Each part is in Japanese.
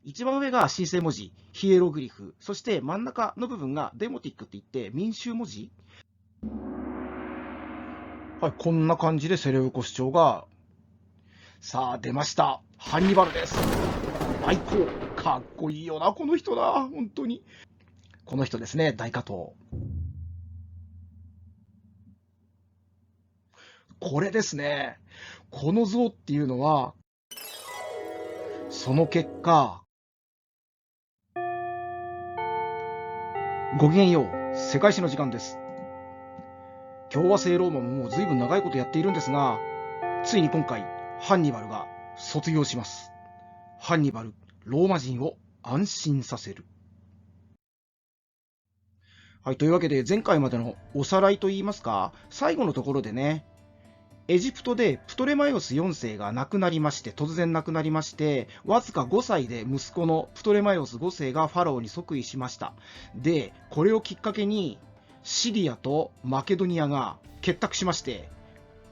一番上が神聖文字、ヒエログリフ、そして真ん中の部分がデモティックって言って民衆文字。はい、こんな感じでセレウコス朝が、さあ出ました。ハンニバルです。大公。かっこいいよな、この人だ。本当に。この人ですね、大加藤。これですね。この像っていうのは、その結果、ごきげんよう、世界史の時間です。共和制ローマももう随分長いことやっているんですが、ついに今回、ハンニバルが卒業します。ハンニバル、ローマ人を安心させる。はい、というわけで前回までのおさらいといいますか、最後のところでね、エジプトでプトレマイオス4世が亡くなりまして、突然亡くなりまして、わずか5歳で息子のプトレマイオス5世がファラオに即位しました。で、これをきっかけに、シリアとマケドニアが結託しまして、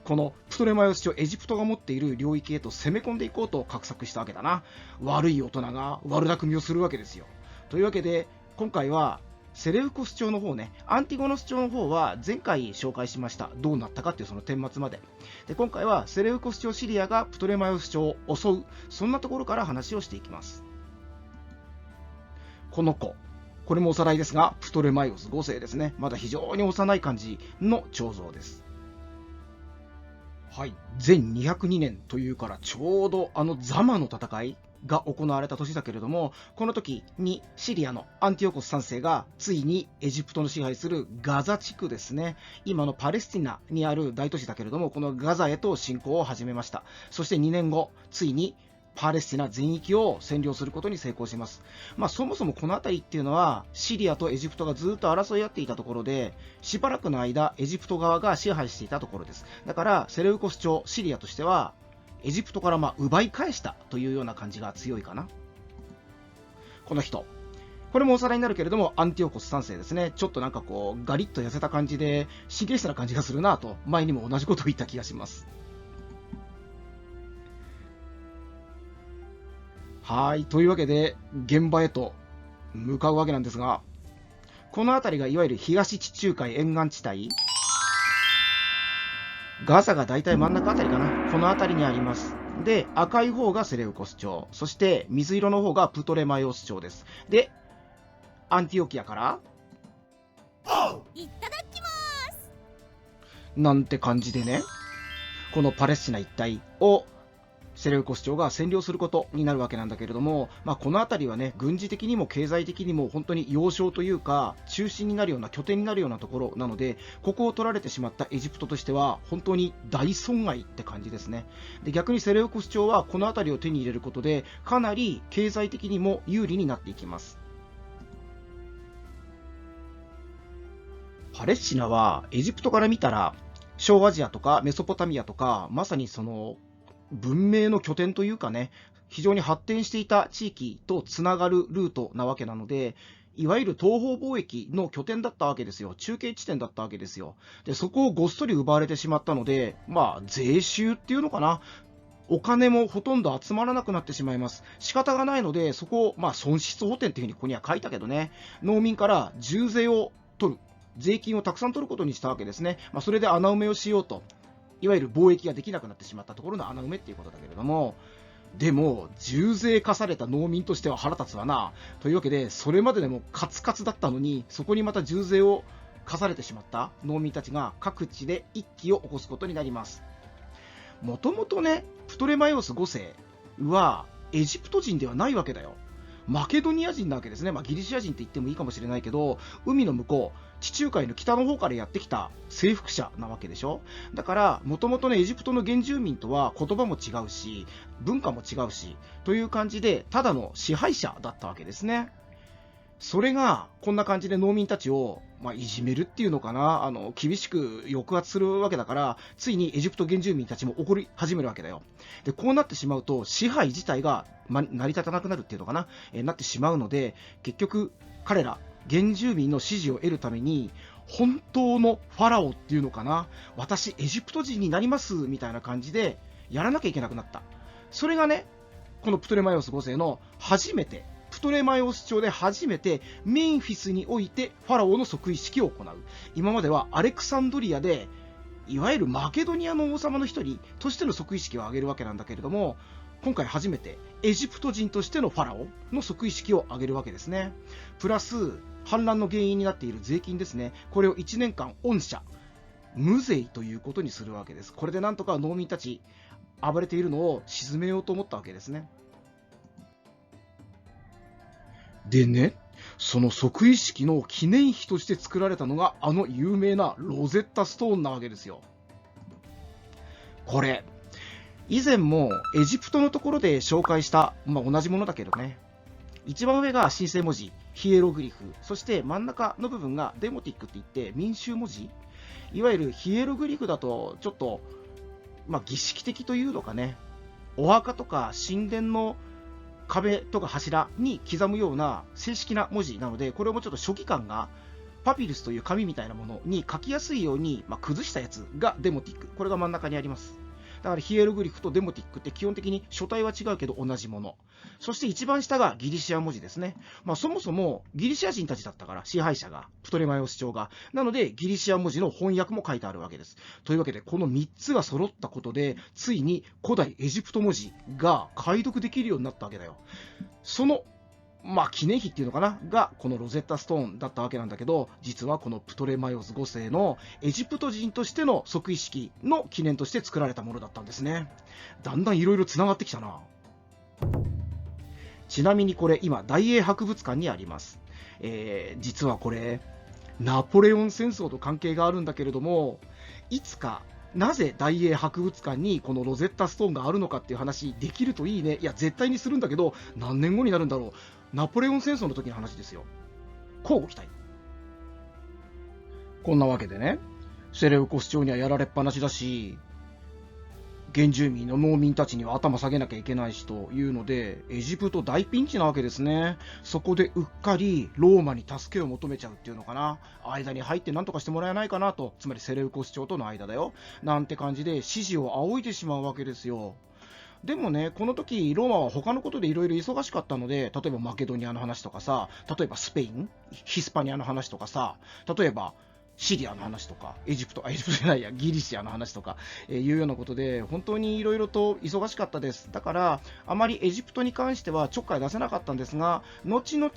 このプトレマイオス朝エジプトが持っている領域へと攻め込んでいこうと画策したわけだな。悪い大人が悪巧みをするわけですよ。というわけで、今回はセレウコス朝の方ね、アンティゴノス朝の方は前回紹介しました。どうなったかっていうその顛末まで。で、今回はセレウコス朝シリアがプトレマイオス朝を襲う、そんなところから話をしていきます。この子、これもおさらいですが、プトレマイオス5世ですね。まだ非常に幼い感じの彫像です。はい、前202年というからちょうどザマの戦いが行われた年だけれども、この時にシリアのアンティオコス3世がついにエジプトの支配するガザ地区ですね、今のパレスティナにある大都市だけれども、このガザへと侵攻を始めました。そして2年後、ついにパレスティナ全域を占領することに成功します。そもそもこの辺りっていうのはシリアとエジプトがずっと争い合っていたところで、しばらくの間エジプト側が支配していたところです。だからセレウコス朝シリアとしてはエジプトから奪い返したというような感じが強いかな。この人、これもおさらいになるけれども、アンティオコス3世ですね。ちょっとなんかこうガリッと痩せた感じで神経質な感じがするなと、前にも同じことを言った気がします。はい、というわけで現場へと向かうわけなんですが、この辺りがいわゆる東地中海沿岸地帯、ガザがだいたい真ん中あたりかな、この辺りにあります。で、赤い方がセレウコス朝、そして水色の方がプトレマイオス朝です。で、アンティオキアからいただきます。なんて感じでね、このパレスチナ一帯をセレウコス朝が占領することになるわけなんだけれども、この辺りはね、軍事的にも経済的にも本当に要衝というか中心になるような拠点になるようなところなので、ここを取られてしまったエジプトとしては本当に大損害って感じですね。で、逆にセレウコス朝はこの辺りを手に入れることでかなり経済的にも有利になっていきます。パレスチナはエジプトから見たら小アジアとかメソポタミアとか、まさにその文明の拠点というかね、非常に発展していた地域とつながるルートなわけなので、いわゆる東方貿易の拠点だったわけですよ。中継地点だったわけですよ。で、そこをごっそり奪われてしまったので、税収っていうのかな。お金もほとんど集まらなくなってしまいます。仕方がないので、そこを、損失補填っていうふうにここには書いたけどね、農民から重税を取る。税金をたくさん取ることにしたわけですね。それで穴埋めをしようと。いわゆる貿易ができなくなってしまったところの穴埋めっていうことだけれども、でも重税課された農民としては腹立つわなというわけで、それまででもカツカツだったのに、そこにまた重税を課されてしまった農民たちが各地で一揆を起こすことになります。もともとね、プトレマイオス5世はエジプト人ではないわけだよ。マケドニア人なわけですね。ギリシア人って言ってもいいかもしれないけど、海の向こう、地中海の北の方からやってきた征服者なわけでしょ。だから、もともとね、エジプトの原住民とは言葉も違うし、文化も違うし、という感じで、ただの支配者だったわけですね。それが、こんな感じで農民たちを、いじめるっていうのかな、厳しく抑圧するわけだから、ついにエジプト原住民たちも怒り始めるわけだよ。で、こうなってしまうと、支配自体が、成り立たなくなるっていうのかな、なってしまうので、結局、彼ら、原住民の支持を得るために、本当のファラオっていうのかな、私、エジプト人になりますみたいな感じで、やらなきゃいけなくなった。それがね、このプトレマイオス5世のプトレマイオス朝で初めてメンフィスにおいてファラオの即位式を行う。今まではアレクサンドリアでいわゆるマケドニアの王様の一人としての即位式を挙げるわけなんだけれども、今回初めてエジプト人としてのファラオの即位式を挙げるわけですね。プラス反乱の原因になっている税金ですね、これを1年間恩赦無税ということにするわけです。これでなんとか農民たち暴れているのを鎮めようと思ったわけですね。でね、その即位式の記念碑として作られたのがあの有名なロゼッタストーンなわけですよ。これ以前もエジプトのところで紹介した、同じものだけどね、一番上が神聖文字ヒエログリフ、そして真ん中の部分がデモティックって言って民衆文字。いわゆるヒエログリフだとちょっと、儀式的というのかね、お墓とか神殿の壁とか柱に刻むような正式な文字なので、これもちょっと書記官がパピルスという紙みたいなものに書きやすいように、崩したやつがデモティック。これが真ん中にあります。だからヒエログリフとデモティックって基本的に書体は違うけど同じもの。そして一番下がギリシア文字ですね。そもそもギリシア人たちだったから、支配者が、プトレマイオス朝が。なのでギリシア文字の翻訳も書いてあるわけです。というわけでこの3つが揃ったことで、ついに古代エジプト文字が解読できるようになったわけだよ。その記念碑っていうのかながこのロゼッタストーンだったわけなんだけど、実はこのプトレマイオス5世のエジプト人としての即位式の記念として作られたものだったんですね。だんだんいろいろつながってきたな。ちなみにこれ今大英博物館にあります。実はこれナポレオン戦争と関係があるんだけれども、いつかなぜ大英博物館にこのロゼッタストーンがあるのかっていう話できるといいね。いや絶対にするんだけど、何年後になるんだろう。ナポレオン戦争の時の話ですよ。乞うご期待。こんなわけでね、セレウコス朝にはやられっぱなしだし、原住民の農民たちには頭下げなきゃいけないしというので、エジプト大ピンチなわけですね。そこでうっかりローマに助けを求めちゃうっていうのかな。間に入って何とかしてもらえないかなと、つまりセレウコス朝との間だよ。なんて感じで支持を仰いでしまうわけですよ。でもね、この時ローマは他のことでいろいろ忙しかったので、例えばマケドニアの話とかさ、例えばスペイン、ヒスパニアの話とかさ、例えばシリアの話とか、エジプトじゃないや、ギリシアの話とか、いうようなことで、本当にいろいろと忙しかったです。だから、あまりエジプトに関してはちょっかい出せなかったんですが、後々、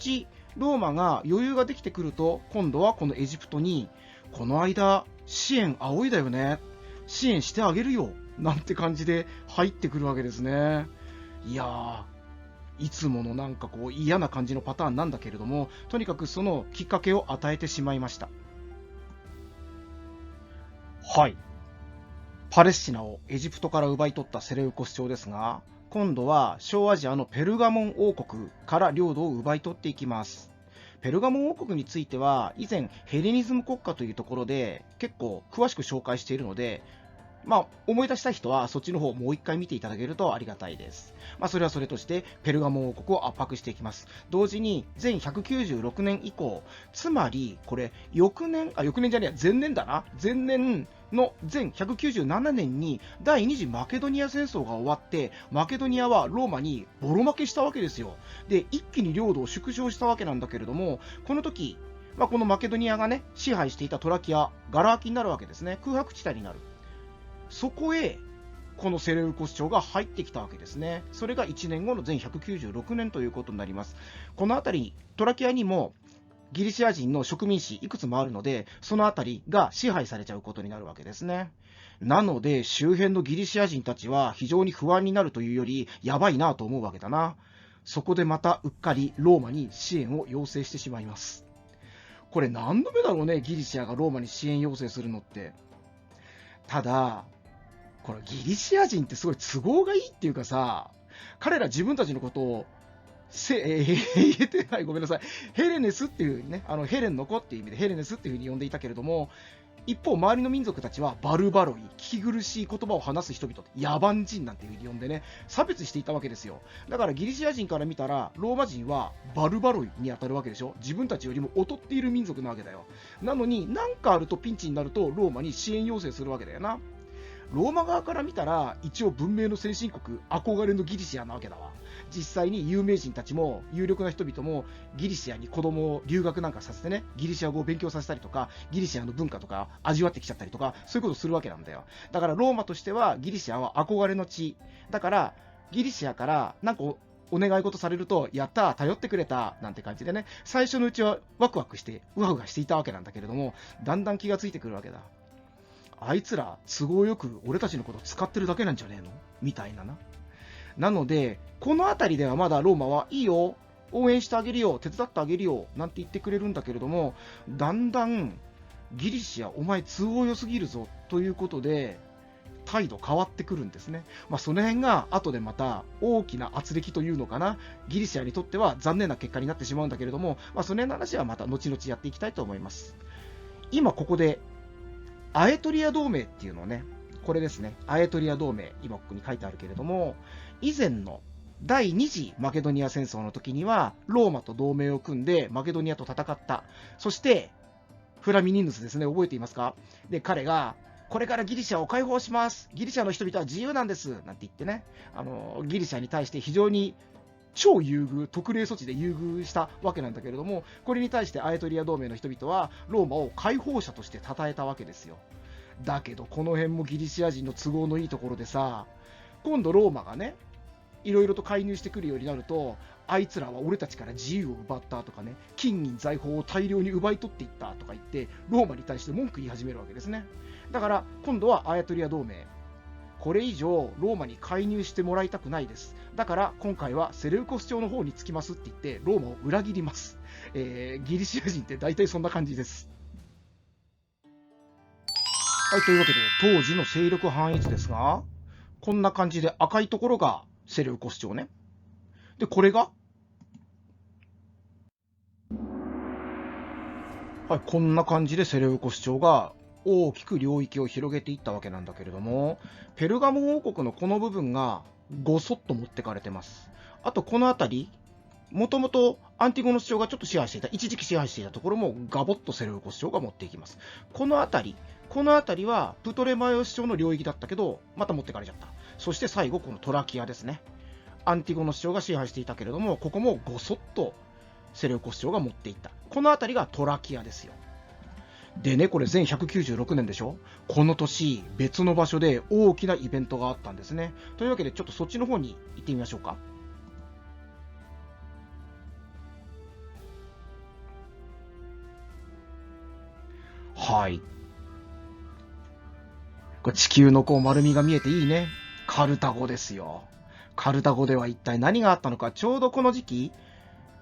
ローマが余裕ができてくると、今度はこのエジプトに、この間、支援仰いだよね。支援してあげるよ。なんて感じで入ってくるわけですね。いやー、いつものなんかこう嫌な感じのパターンなんだけれども、とにかくそのきっかけを与えてしまいました。はい。パレスチナをエジプトから奪い取ったセレウコス朝ですが、今度は小アジアのペルガモン王国から領土を奪い取っていきます。ペルガモン王国については以前ヘレニズム国家というところで結構詳しく紹介しているので、思い出した人はそっちの方をもう一回見ていただけるとありがたいです。それはそれとしてペルガモン王国を圧迫していきます。同時に前196年以降、つまりこれ前年だな。前年の前197年に第二次マケドニア戦争が終わって、マケドニアはローマにボロ負けしたわけですよ。で、一気に領土を縮小したわけなんだけれども、この時、このマケドニアがね、支配していたトラキア、ガラ空きになるわけですね。空白地帯になる。そこへこのセレウコス朝が入ってきたわけですね。それが1年後の前196年ということになります。この辺りトラキアにもギリシア人の植民地いくつもあるので、その辺りが支配されちゃうことになるわけですね。なので周辺のギリシア人たちは非常に不安になるというよりやばいなと思うわけだな。そこでまたうっかりローマに支援を要請してしまいます。これ何度目だろうね、ギリシアがローマに支援要請するのって。ただこのギリシア人ってすごい都合がいいっていうかさ、彼ら自分たちのことを言えてない、ごめんなさい、ヘレネスっていうね、ヘレンの子っていう意味でヘレネスっていう風に呼んでいたけれども、一方周りの民族たちはバルバロイ、聞き苦しい言葉を話す人々、野蛮人なんていう風に呼んでね、差別していたわけですよ。だからギリシア人から見たらローマ人はバルバロイに当たるわけでしょ。自分たちよりも劣っている民族なわけだよ。なのに何かあるとピンチになるとローマに支援要請するわけだよな。ローマ側から見たら一応文明の先進国、憧れのギリシアなわけだわ。実際に有名人たちも有力な人々もギリシアに子供を留学なんかさせてね、ギリシア語を勉強させたりとか、ギリシアの文化とか味わってきちゃったりとか、そういうことをするわけなんだよ。だからローマとしてはギリシアは憧れの地だから、ギリシアからなんかお願い事されると、やったー、頼ってくれたなんて感じでね、最初のうちはワクワクしてうわうわしていたわけなんだけれども、だんだん気がついてくるわけだ。あいつら都合よく俺たちのこと使ってるだけなんじゃねえのみたいなな。なのでこの辺りではまだローマはいいよ、応援してあげるよ、手伝ってあげるよなんて言ってくれるんだけれども、だんだんギリシアお前都合良すぎるぞということで態度変わってくるんですね。その辺が後でまた大きな圧力というのかな、ギリシアにとっては残念な結果になってしまうんだけれども、その辺の話はまた後々やっていきたいと思います。今ここでアエトリア同盟っていうのをね、これですね、アエトリア同盟、今ここに書いてあるけれども、以前の第2次マケドニア戦争の時にはローマと同盟を組んでマケドニアと戦った。そしてフラミニヌスですね、覚えていますか？で、彼がこれからギリシャを解放します、ギリシャの人々は自由なんですなんて言ってね、ギリシャに対して非常に超優遇、特例措置で優遇したわけなんだけれども、これに対してアエトリア同盟の人々はローマを解放者として称えたわけですよ。だけどこの辺もギリシア人の都合のいいところでさ、今度ローマがね、いろいろと介入してくるようになると、あいつらは俺たちから自由を奪ったとかね、金銀財宝を大量に奪い取っていったとか言ってローマに対して文句言い始めるわけですね。だから今度はアエトリア同盟、これ以上ローマに介入してもらいたくないです。だから今回はセレウコス朝の方につきますって言ってローマを裏切ります。ギリシア人って大体そんな感じです。はい、というわけで当時の勢力範囲図ですが、こんな感じで赤いところがセレウコス朝ね。で、これが、はい、こんな感じでセレウコス朝が大きく領域を広げていったわけなんだけれども、ペルガモン王国のこの部分がごそっと持ってかれてます。あとこの辺り、もともとアンティゴノス朝がちょっと支配していた、一時期支配していたところもガボッとセレウコス朝が持っていきます。この辺りはプトレマイオス朝の領域だったけど、また持ってかれちゃった。そして最後このトラキアですね。アンティゴノス朝が支配していたけれども、ここもごそっとセレウコス朝が持っていった。この辺りがトラキアですよ。でね、これ前196年でしょ。この年、別の場所で大きなイベントがあったんですね。というわけで、ちょっとそっちの方に行ってみましょうか。はい。これ地球の丸みが見えていいね。カルタゴですよ。カルタゴでは一体何があったのか。ちょうどこの時期、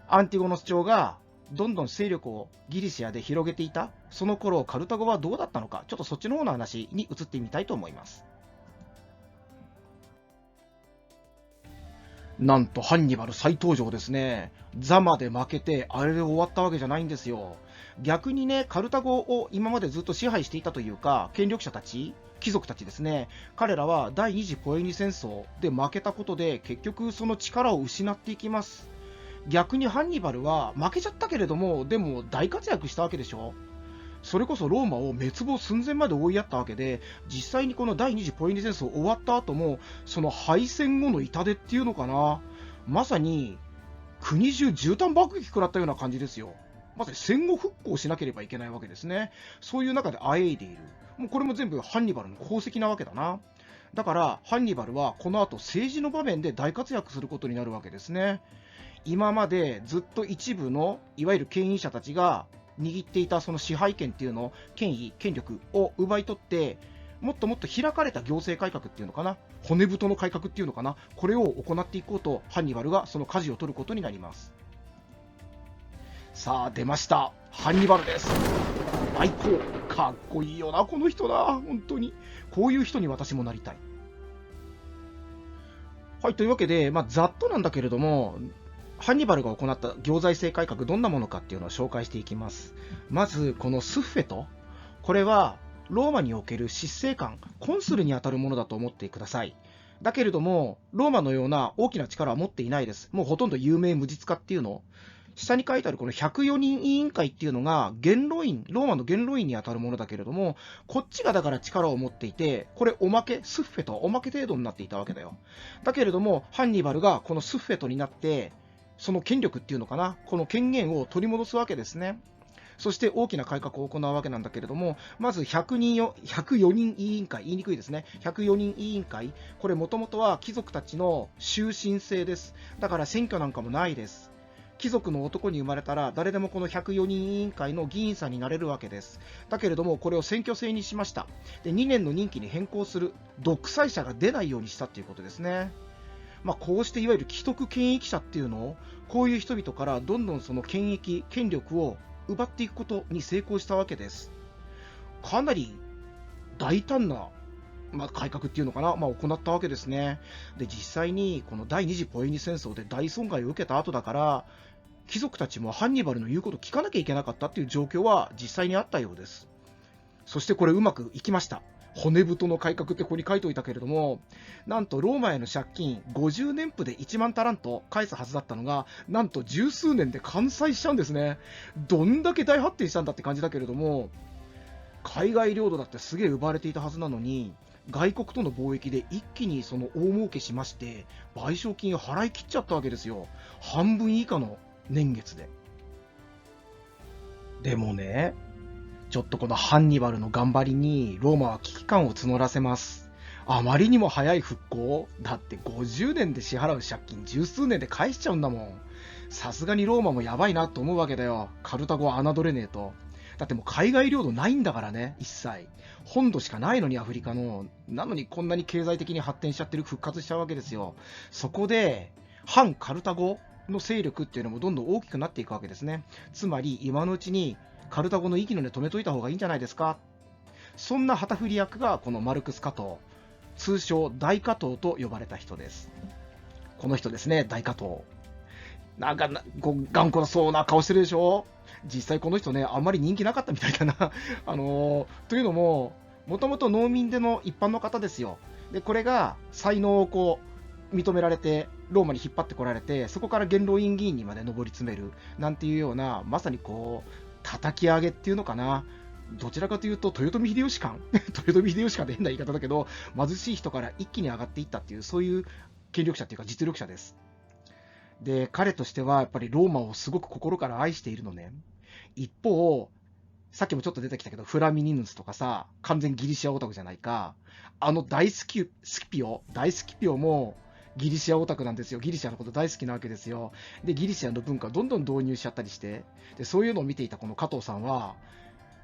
アンティゴノス朝がどんどん勢力をギリシアで広げていた、その頃カルタゴはどうだったのか、ちょっとそっちの方の話に移ってみたいと思います。なんとハンニバル再登場ですね。ザマで負けてあれで終わったわけじゃないんですよ。逆にね、カルタゴを今までずっと支配していたというか、権力者たち、貴族たちですね、彼らは第二次ポエニ戦争で負けたことで結局その力を失っていきます。逆にハンニバルは負けちゃったけれども、でも大活躍したわけでしょ。それこそローマを滅亡寸前まで追いやったわけで、実際にこの第二次ポエニ戦争終わった後も、その敗戦後の痛手っていうのかな、まさに国中絨毯爆撃食らったような感じですよ。まさに戦後復興しなければいけないわけですね。そういう中であえいでいる。もうこれも全部ハンニバルの功績なわけだな。だからハンニバルはこの後政治の場面で大活躍することになるわけですね。今までずっと一部のいわゆる権威者たちが握っていたその支配権っていうのを、権威、権力を奪い取って、もっともっと開かれた行政改革っていうのかな、骨太の改革っていうのかな、これを行っていこうとハンニバルがその舵を取ることになります。さあ出ました、ハンニバルです。最高、かっこいいよなこの人な、本当にこういう人に私もなりたい。はい、というわけで、ざっとなんだけれども、ハンニバルが行った行財政改革、どんなものかっていうのを紹介していきます。まずこのスッフェト、これはローマにおける執政官、コンスルにあたるものだと思ってください。だけれどもローマのような大きな力は持っていないです。もうほとんど有名無実化っていうの、下に書いてあるこの104人委員会っていうのが元老院、ローマの元老院にあたるものだけれども、こっちがだから力を持っていて、これおまけ、スッフェト、おまけ程度になっていたわけだよ。だけれども、ハンニバルがこのスッフェトになって、その権力っていうのかな、この権限を取り戻すわけですね。そして大きな改革を行うわけなんだけれども、まず104人委員会、言いにくいですね。104人委員会、これもともとは貴族たちの終身制です。だから選挙なんかもないです。貴族の男に生まれたら誰でもこの104人委員会の議員さんになれるわけです。だけれどもこれを選挙制にしました。で、2年の任期に変更する、独裁者が出ないようにしたということですね。こうしていわゆる既得権益者っていうのを、こういう人々からどんどんその権益、権力を奪っていくことに成功したわけです。かなり大胆な、改革っていうのかな、行ったわけですね。で、実際にこの第二次ポエニ戦争で大損害を受けた後だから、貴族たちもハンニバルの言うことを聞かなきゃいけなかったっていう状況は実際にあったようです。そしてこれうまくいきました。骨太の改革ってここに書いておいたけれども、なんとローマへの借金50年譜で1万タラント返すはずだったのが、なんと十数年で完済しちゃうんですね。どんだけ大発展したんだって感じだけれども、海外領土だってすげえ奪われていたはずなのに、外国との貿易で一気にその大儲けしまして、賠償金を払い切っちゃったわけですよ。半分以下の年月で。でもね、ちょっとこのハンニバルの頑張りにローマは危機感を募らせます。あまりにも早い復興だって50年で支払う借金十数年で返しちゃうんだもん。さすがにローマもやばいなと思うわけだよ。カルタゴは侮れねえと。だってもう海外領土ないんだからね、一切。本土しかないのにアフリカの。なのにこんなに経済的に発展しちゃってる、復活しちゃうわけですよ。そこで、反カルタゴの勢力っていうのもどんどん大きくなっていくわけですね。つまり今のうちにカルタゴの息の根止めといた方がいいんじゃないですか。そんな旗振り役がこのマルクス・カトー、通称大加藤と呼ばれた人です。この人ですね、大加藤。なんか頑固そうな顔してるでしょ。実際この人ね、あんまり人気なかったみたいだな。というのも、もともと農民での一般の方ですよ。で、これが才能をこう認められて、ローマに引っ張ってこられて、そこから元老院議員にまで上り詰めるなんていうような、まさにこう叩き上げっていうのかな。どちらかというと豊臣秀吉感豊臣秀吉感で変な言い方だけど、貧しい人から一気に上がっていったっていう、そういう権力者っていうか実力者です。で、彼としてはやっぱりローマをすごく心から愛しているのね。一方、さっきもちょっと出てきたけど、フラミニヌスとかさ、完全ギリシアオタクじゃないか。大スキピオもギリシアオタクなんですよ。ギリシアのこと大好きなわけですよ。で、ギリシアの文化をどんどん導入しちゃったりして、で、そういうのを見ていたこの加藤さんは、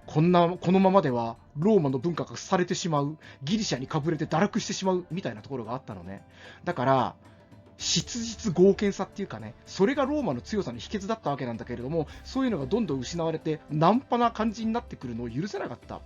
このままではローマの文化が廃れてしまう、ギリシャにかぶれて堕落してしまうみたいなところがあったのね。だから質実剛健さっていうかね、それがローマの強さの秘訣だったわけなんだけれども、そういうのがどんどん失われてナンパな感じになってくるのを許せなかった。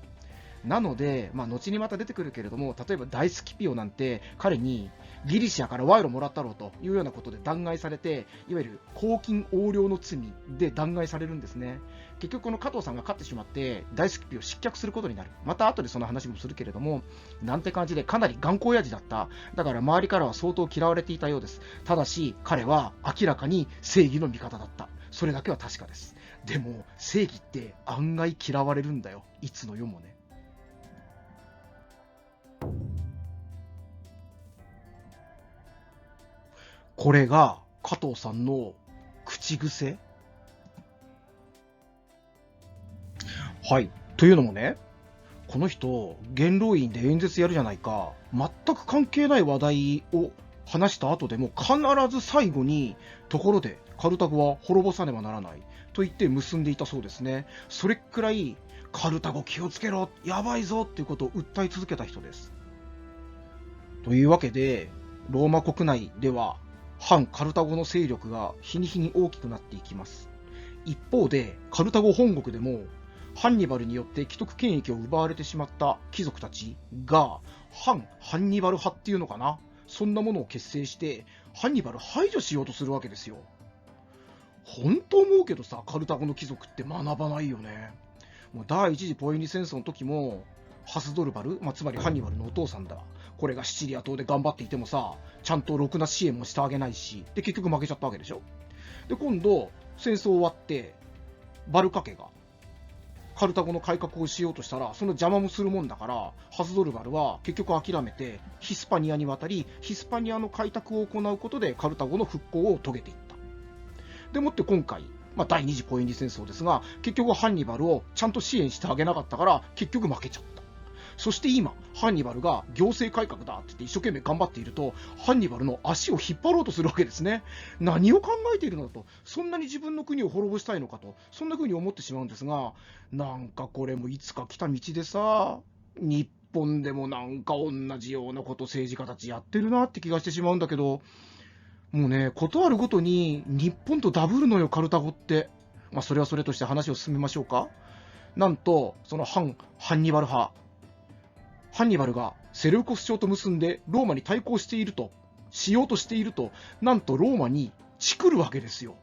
なので、後にまた出てくるけれども、例えばダイスキピオなんて彼にギリシアから賄賂もらったろうというようなことで弾劾されて、いわゆる公金横領の罪で弾劾されるんですね。結局この加藤さんが勝ってしまってダイスキピオを失脚することになる。また後でその話もするけれども、なんて感じでかなり頑固親父だった。だから周りからは相当嫌われていたようです。ただし彼は明らかに正義の味方だった。それだけは確かです。でも正義って案外嫌われるんだよ。いつの世もね。これが加藤さんの口癖。はい。というのもね、この人、元老院で演説やるじゃないか。全く関係ない話題を話した後でも必ず最後に、ところでカルタゴは滅ぼさねばならないと言って結んでいたそうですね。それくらい、カルタゴ気をつけろ、やばいぞっていうことを訴え続けた人です。というわけで、ローマ国内では、反カルタゴの勢力が日に日に大きくなっていきます。一方で、カルタゴ本国でも、ハンニバルによって既得権益を奪われてしまった貴族たちが、反ハンニバル派っていうのかな、そんなものを結成して、ハンニバル排除しようとするわけですよ。本当思うけどさ、カルタゴの貴族って学ばないよね。もう第一次ポエニ戦争の時も、ハスドルバル、つまりハンニバルのお父さんだ。これがシチリア島で頑張っていてもさ、ちゃんとろくな支援もしてあげないし、で、結局負けちゃったわけでしょ。で、今度、戦争終わってバルカ家がカルタゴの改革をしようとしたら、その邪魔もするもんだから、ハズドルバルは結局諦めてヒスパニアに渡り、ヒスパニアの開拓を行うことでカルタゴの復興を遂げていった。でもって今回、第二次ポエニ戦争ですが、結局ハンニバルをちゃんと支援してあげなかったから結局負けちゃった。そして今、ハンニバルが行政改革だって言って一生懸命頑張っていると、ハンニバルの足を引っ張ろうとするわけですね。何を考えているのと、そんなに自分の国を滅ぼしたいのかと、そんな風に思ってしまうんですが、なんかこれもいつか来た道でさ、日本でもなんか同じようなこと政治家たちやってるなって気がしてしまうんだけど、もうね、ことあるごとに日本とダブるのよ、カルタゴって。それはそれとして話を進めましょうか。なんと、そのハンニバル派、ハンニバルがセレウコス朝と結んでローマに対抗していると、しようとしていると、なんとローマにチクるわけですよ。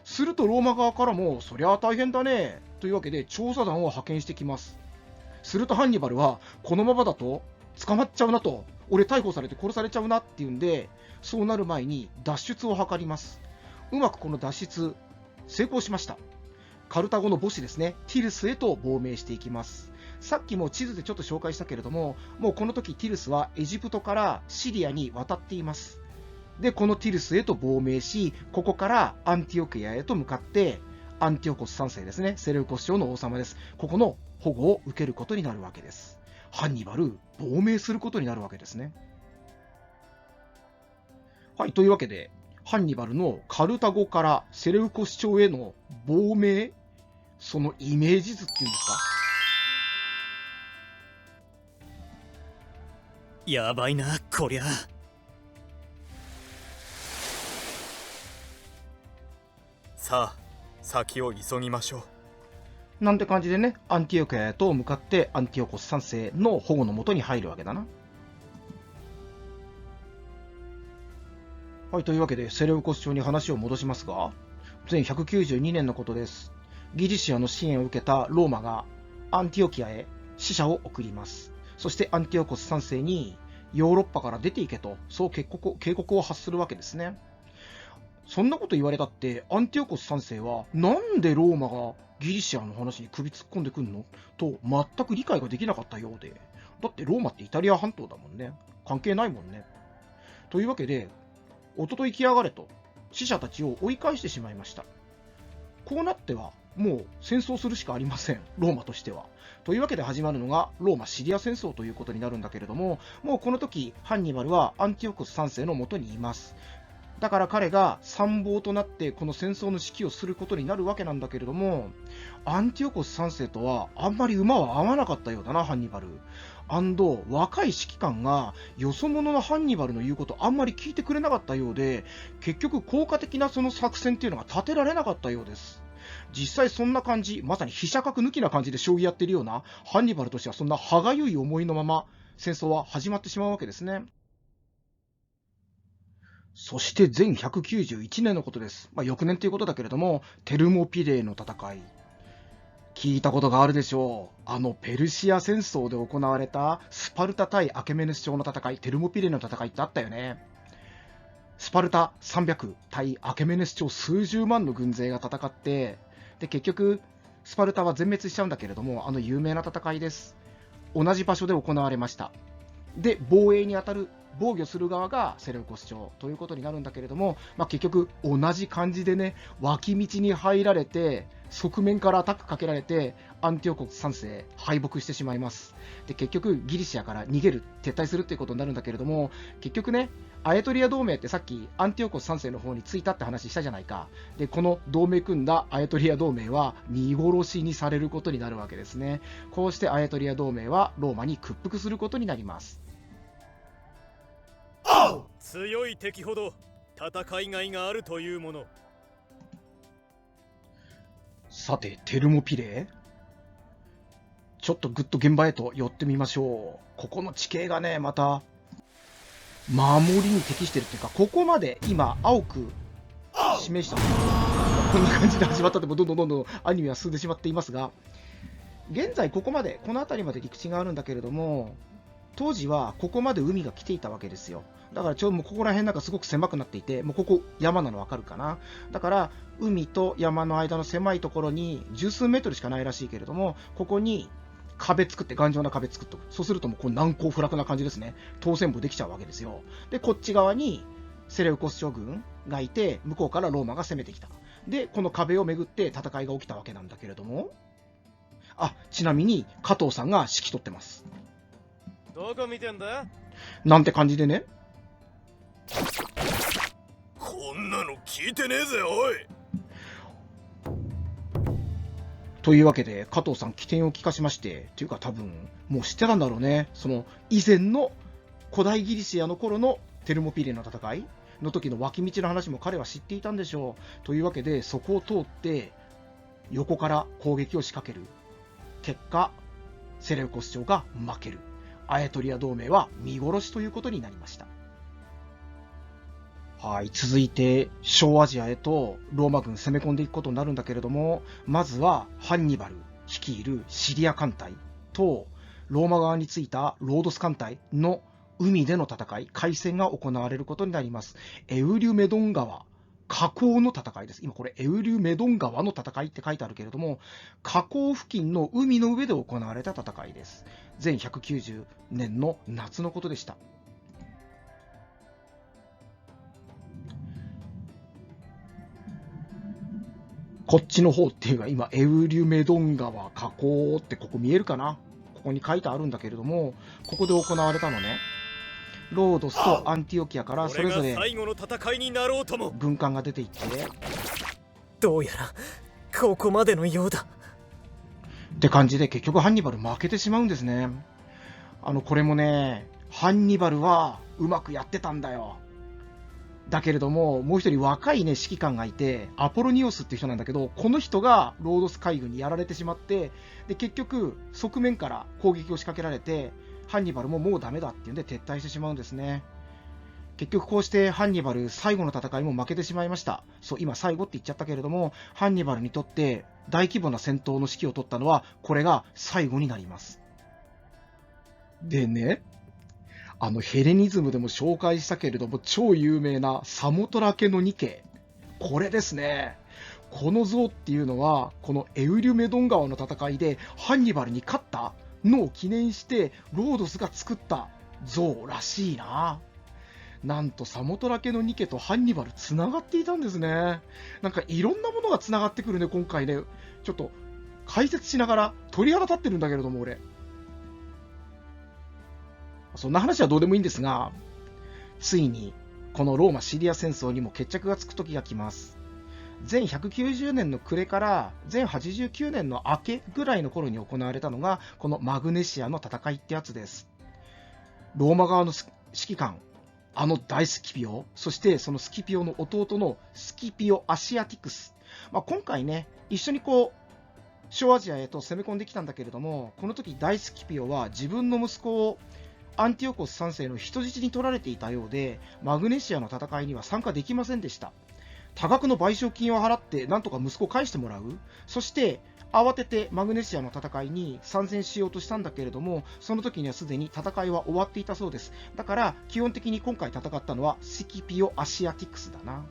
するとローマ側からも、そりゃあ大変だね、というわけで調査団を派遣してきます。するとハンニバルは、このままだと捕まっちゃうなと、俺逮捕されて殺されちゃうなっていうんで、そうなる前に脱出を図ります。うまくこの脱出、成功しました。カルタゴの母子ですね、ティルスへと亡命していきます。さっきも地図でちょっと紹介したけれども、もうこの時ティルスはエジプトからシリアに渡っています。で、このティルスへと亡命し、ここからアンティオクヤへと向かって、アンティオコス3世ですね、セレウコス朝の王様です。ここの保護を受けることになるわけです。ハンニバル、亡命することになるわけですね。はい、というわけで、ハンニバルのカルタゴからセレウコス朝への亡命、そのイメージ図っていうんですか。やばいな、こりゃ。さあ、先を急ぎましょう。なんて感じでね、アンティオクヤへと向かってアンティオコス3世の保護のもとに入るわけだな。はい、というわけでセレウコス朝に話を戻しますが、前192年のことです。ギリシアの支援を受けたローマがアンティオキアへ使者を送ります。そしてアンティオコス3世にヨーロッパから出ていけと、そう警告を発するわけですね。そんなこと言われたって、アンティオコス3世はなんでローマがギリシアの話に首突っ込んでくんのと全く理解ができなかったようで、だってローマってイタリア半島だもんね。関係ないもんね。というわけで、おととい来やがれと使者たちを追い返してしまいました。こうなってはもう戦争するしかありません、ローマとしては。というわけで始まるのがローマ・シリア戦争ということになるんだけれども、もうこの時ハンニバルはアンティオコス3世のもとにいます。だから彼が参謀となってこの戦争の指揮をすることになるわけなんだけれども、アンティオコス3世とはあんまり馬は合わなかったようだな、ハンニバル。若い指揮官がよそ者のハンニバルの言うことあんまり聞いてくれなかったようで、結局効果的なその作戦っていうのが立てられなかったようです。実際そんな感じ、まさに飛車角抜きな感じで将棋やってるようなハンニバルとしては、そんな歯がゆい思いのまま戦争は始まってしまうわけですね。そして前191年のことです。翌年ということだけれども、テルモピレーの戦い。聞いたことがあるでしょう。ペルシア戦争で行われたスパルタ対アケメネス朝の戦い、テルモピレーの戦いってあったよね。スパルタ300対アケメネス朝数十万の軍勢が戦って、で結局スパルタは全滅しちゃうんだけれども、有名な戦いです。同じ場所で行われました。で防衛に当たる、防御する側がセレウコス朝ということになるんだけれども、結局同じ感じでね、脇道に入られて側面からアタックかけられてアンティオコス3世敗北してしまいます。で結局ギリシアから逃げる、撤退するっていうことになるんだけれども、結局ね、アエトリア同盟ってさっきアンティオコス3世の方についたって話したじゃないか。でこの同盟組んだアエトリア同盟は見殺しにされることになるわけですね。こうしてアエトリア同盟はローマに屈服することになります。強い敵ほど戦いがいがあるというもの。さてテルモピレー、ちょっとぐっと現場へと寄ってみましょう。ここの地形がね、また守りに適してるっていうか、ここまで今青く示したこんな感じで始まったって、もどんどんアニメは進んでしまっていますが、現在ここまでこの辺りまで陸地があるんだけれども、当時はここまで海が来ていたわけですよ。だからちょうどもうここら辺なんかすごく狭くなっていて、もうここ山なのわかるかな。だから海と山の間の狭いところに十数メートルしかないらしいけれども、ここに壁作って、頑丈な壁作っておく。そうするともうこう難攻不落な感じですね。当選部できちゃうわけですよ。で、こっち側にセレウコス将軍がいて、向こうからローマが攻めてきた。で、この壁をめぐって戦いが起きたわけなんだけれども、ちなみに加藤さんが指揮取ってます。どこ見てんだ？なんて感じでね。こんなの聞いてねえぜ、おい。というわけで、加藤さん起点を聞かしまして、というか多分、もう知ってたんだろうね。その以前の古代ギリシアの頃のテルモピレの戦いの時の脇道の話も彼は知っていたんでしょう。というわけで、そこを通って横から攻撃を仕掛ける。結果、セレウコス朝が負ける。アエトリア同盟は見殺しということになりました。はい、続いて小アジアへとローマ軍攻め込んでいくことになるんだけれども、まずはハンニバル率いるシリア艦隊とローマ側についたロードス艦隊の海での戦い、海戦が行われることになります。エウリュメドン川河口の戦いです。今これエウリュメドン川の戦いって書いてあるけれども、河口付近の海の上で行われた戦いです。前190年の夏のことでした。こっちの方っていうか、今エウリュメドン川河口ってここ見えるかな。ここに書いてあるんだけれども、ここで行われたのね。ロードスとアンティオキアからそれぞれ最後の戦いになろうとも軍艦が出ていって、どうやらここまでのようだって感じで結局ハンニバル負けてしまうんですね。これもね、ハンニバルはうまくやってたんだよ。だけれども、もう一人若いね、指揮官がいて、アポロニオスっていう人なんだけど、この人がロードス海軍にやられてしまって、で、結局、側面から攻撃を仕掛けられて、ハンニバルももうダメだっていうんで撤退してしまうんですね。結局こうしてハンニバル最後の戦いも負けてしまいました。そう、今最後って言っちゃったけれども、ハンニバルにとって大規模な戦闘の指揮を取ったのは、これが最後になります。でね、ヘレニズムでも紹介したけれども、超有名なサモトラケのニケ。これですね。この像っていうのは、このエウリュメドン川の戦いでハンニバルに勝ったのを記念して、ロードスが作った像らしいな。なんとサモトラケのニケとハンニバルつながっていたんですね。なんかいろんなものがつながってくるね、今回ね。ちょっと解説しながら鳥肌立ってるんだけれども、俺。そんな話はどうでもいいんですが、ついにこのローマ・シリア戦争にも決着がつく時が来ます。前190年の暮れから前89年の明けぐらいの頃に行われたのがこのマグネシアの戦いってやつです。ローマ側の指揮官、大スキピオ、そしてそのスキピオの弟のスキピオ・アシアティクス。今回ね、一緒に小アジアへと攻め込んできたんだけれども、この時大スキピオは自分の息子をアンティオコス3世の人質に取られていたようで、マグネシアの戦いには参加できませんでした。多額の賠償金を払ってなんとか息子を返してもらう。そして慌ててマグネシアの戦いに参戦しようとしたんだけれども、その時にはすでに戦いは終わっていたそうです。だから基本的に今回戦ったのはスキピオ・アシアティクスだな。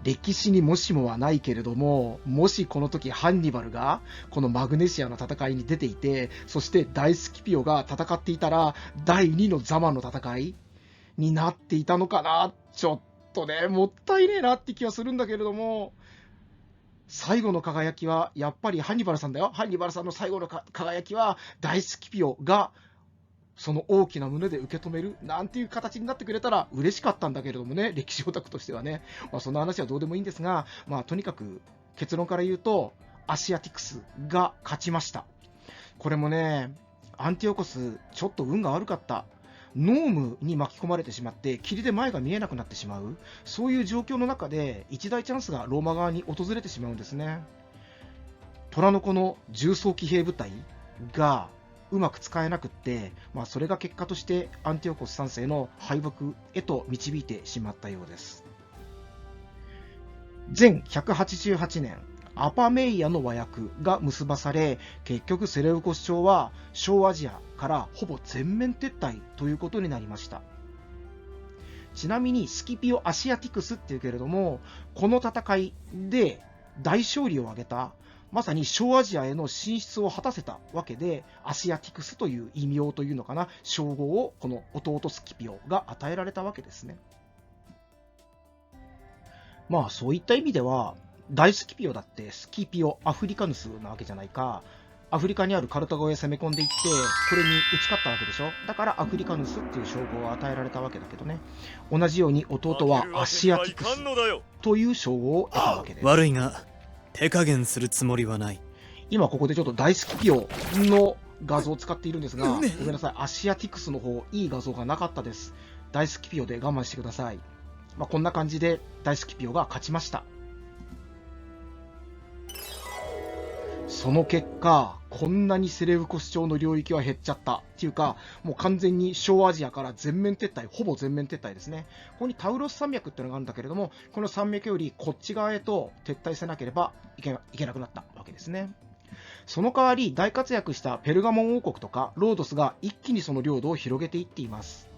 歴史にもしもはないけれども、もしこの時ハンニバルがこのマグネシアの戦いに出ていて、そして大スキピオが戦っていたら第2のザマの戦いになっていたのかな。ちょっとね、もったいねえなって気はするんだけれども、最後の輝きはやっぱりハンニバルさんだよ。ハンニバルさんの最後の輝きは大スキピオがその大きな胸で受け止めるなんていう形になってくれたら嬉しかったんだけれどもね、歴史オタクとしてはね。その話はどうでもいいんですが、とにかく結論から言うとアシアティクスが勝ちました。これもね、アンティオコスちょっと運が悪かった。ノームに巻き込まれてしまって霧で前が見えなくなってしまう、そういう状況の中で一大チャンスがローマ側に訪れてしまうんですね。虎の子の重装騎兵部隊がうまく使えなくって、それが結果としてアンティオコス3世の敗北へと導いてしまったようです。前188年アパメイヤの和訳が結ばされ、結局セレウコス朝は小アジアからほぼ全面撤退ということになりました。ちなみにスキピオ・アシアティクスっていうけれども、この戦いで大勝利を挙げた、まさに小アジアへの進出を果たせたわけで、アシアティクスという異名というのかな、称号をこの弟スキピオが与えられたわけですね。まあそういった意味では、大スキピオだってスキピオ・アフリカヌスなわけじゃないか。アフリカにあるカルタゴへ攻め込んでいって、これに打ち勝ったわけでしょ。だからアフリカヌスっていう称号を与えられたわけだけどね。同じように弟はアシアティクスという称号を得たわけです。悪いが手加減するつもりはない。今ここでちょっと大スキピオの画像を使っているんですが、ごめんなさい、アシアティクスの方、いい画像がなかったです。大スキピオで我慢してください。こんな感じで大スキピオが勝ちました。その結果、こんなにセレウコス朝の領域は減っちゃったっていうか、もう完全に小アジアから全面撤退、ほぼ全面撤退ですね。ここにタウロス山脈っていうのがあるんだけれども、この山脈よりこっち側へと撤退せなければいけなくなったわけですね。その代わり大活躍したペルガモン王国とかロードスが一気にその領土を広げていっています。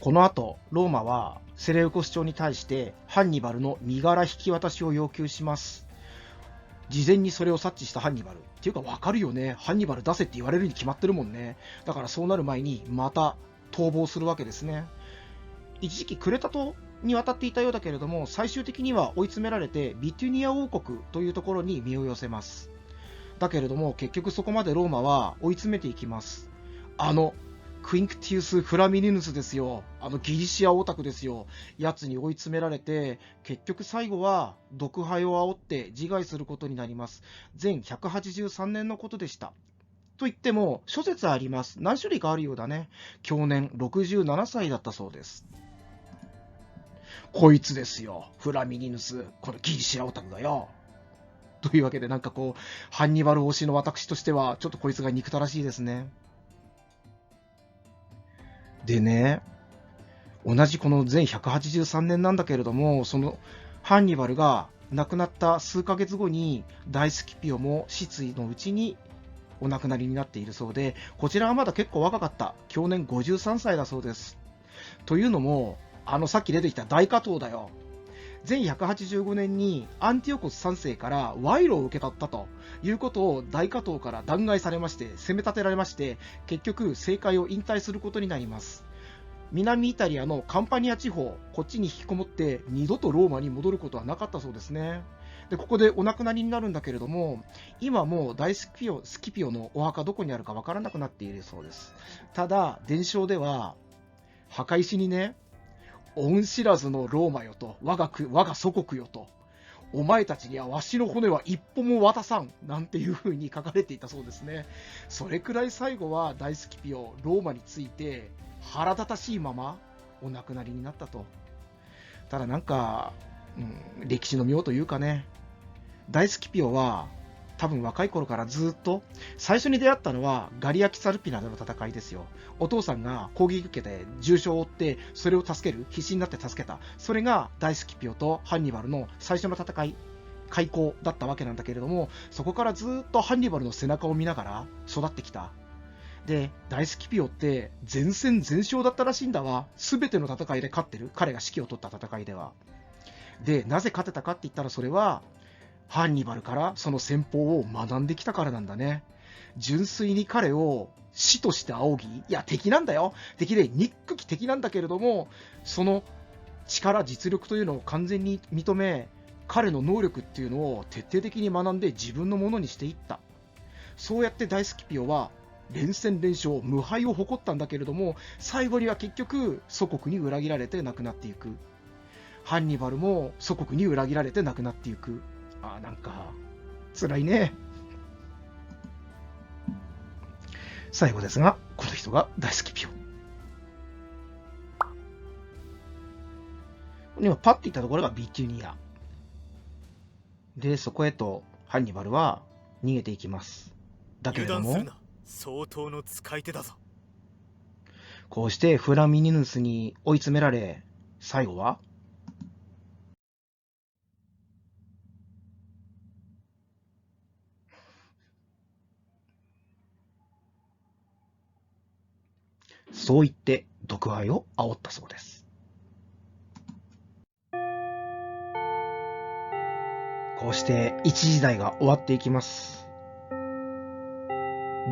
この後、ローマはセレウコス朝に対してハンニバルの身柄引き渡しを要求します。事前にそれを察知したハンニバル。っていうかわかるよね。ハンニバル出せって言われるに決まってるもんね。だからそうなる前にまた逃亡するわけですね。一時期クレタ島に渡っていたようだけれども、最終的には追い詰められてビテュニア王国というところに身を寄せます。だけれども結局そこまでローマは追い詰めていきます。クインクティウス・フラミニヌスですよ。ギリシアオタクですよ。やつに追い詰められて、結局最後は毒肺を煽って自害することになります。前183年のことでした。と言っても、諸説あります。何種類かあるようだね。享年67歳だったそうです。こいつですよ。フラミニヌス。このギリシアオタクがよ。というわけで、ハンニバル推しの私としては、ちょっとこいつが憎たらしいですね。でね、同じこの前183年なんだけれども、そのハンニバルが亡くなった数ヶ月後に大スキピオも失意のうちにお亡くなりになっているそうで、こちらはまだ結構若かった。享年53歳だそうです。というのも、さっき出てきた大加藤だよ。前185年にアンティオコス3世から賄賂を受け取ったということを大加藤から弾劾されまして、責め立てられまして、結局政界を引退することになります。南イタリアのカンパニア地方、こっちに引きこもって二度とローマに戻ることはなかったそうですね。で、ここでお亡くなりになるんだけれども、今もう大スキピオのお墓どこにあるかわからなくなっているそうです。ただ、伝承では、墓石にね、恩知らずのローマよと、我が祖国よと、お前たちにはわしの骨は一歩も渡さん、なんていう風に書かれていたそうですね。それくらい最後は大スキピオ、ローマについて腹立たしいままお亡くなりになったと。ただ歴史の妙というかね、大スキピオは多分若い頃からずっと、最初に出会ったのはガリア・キサルピナでの戦いですよ。お父さんが攻撃受けて重傷を負って、それを助ける、必死になって助けた。それが大スキピオとハンニバルの最初の戦い、開口だったわけなんだけれども、そこからずっとハンニバルの背中を見ながら育ってきた。で、大スキピオって全戦全勝だったらしいんだわ。すべての戦いで勝ってる。彼が指揮を取った戦いでは。で、なぜ勝てたかって言ったらそれは、ハンニバルからその戦法を学んできたからなんだね。純粋に彼を師として仰ぎ、いや敵なんだよ。敵で憎き敵なんだけれども、その力、実力というのを完全に認め、彼の能力っていうのを徹底的に学んで自分のものにしていった。そうやって大スキピオは連戦連勝、無敗を誇ったんだけれども、最後には結局祖国に裏切られて亡くなっていく。ハンニバルも祖国に裏切られて亡くなっていく。辛いね。最後ですが、この人が大スキピオ。今パッと言ったところがビテュニア。で、そこへとハンニバルは逃げていきます。だけれども、相当の使い手だぞ。こうしてフラミニヌスに追い詰められ、最後はそう言って毒愛を煽ったそうです。こうして一時代が終わっていきます。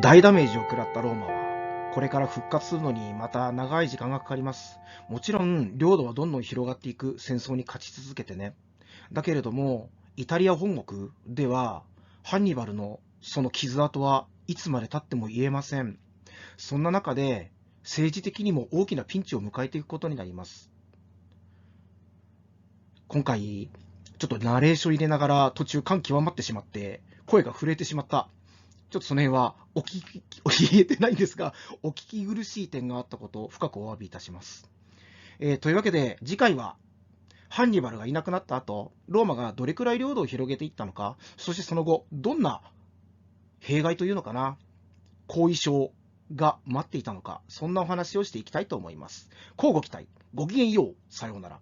大ダメージを食らったローマは、これから復活するのにまた長い時間がかかります。もちろん、領土はどんどん広がっていく戦争に勝ち続けてね。だけれども、イタリア本国では、ハンニバルのその傷跡はいつまで経っても癒えません。そんな中で、政治的にも大きなピンチを迎えていくことになります。今回、ちょっとナレーション入れながら途中感極まってしまって、声が震えてしまった。ちょっとその辺は言えてないんですが、お聞き苦しい点があったことを深くお詫びいたします。というわけで、次回は、ハンニバルがいなくなった後、ローマがどれくらい領土を広げていったのか、そしてその後、どんな弊害というのかな、後遺症が待っていたのか、そんなお話をしていきたいと思います。乞うご期待。ごきげんよう。さようなら。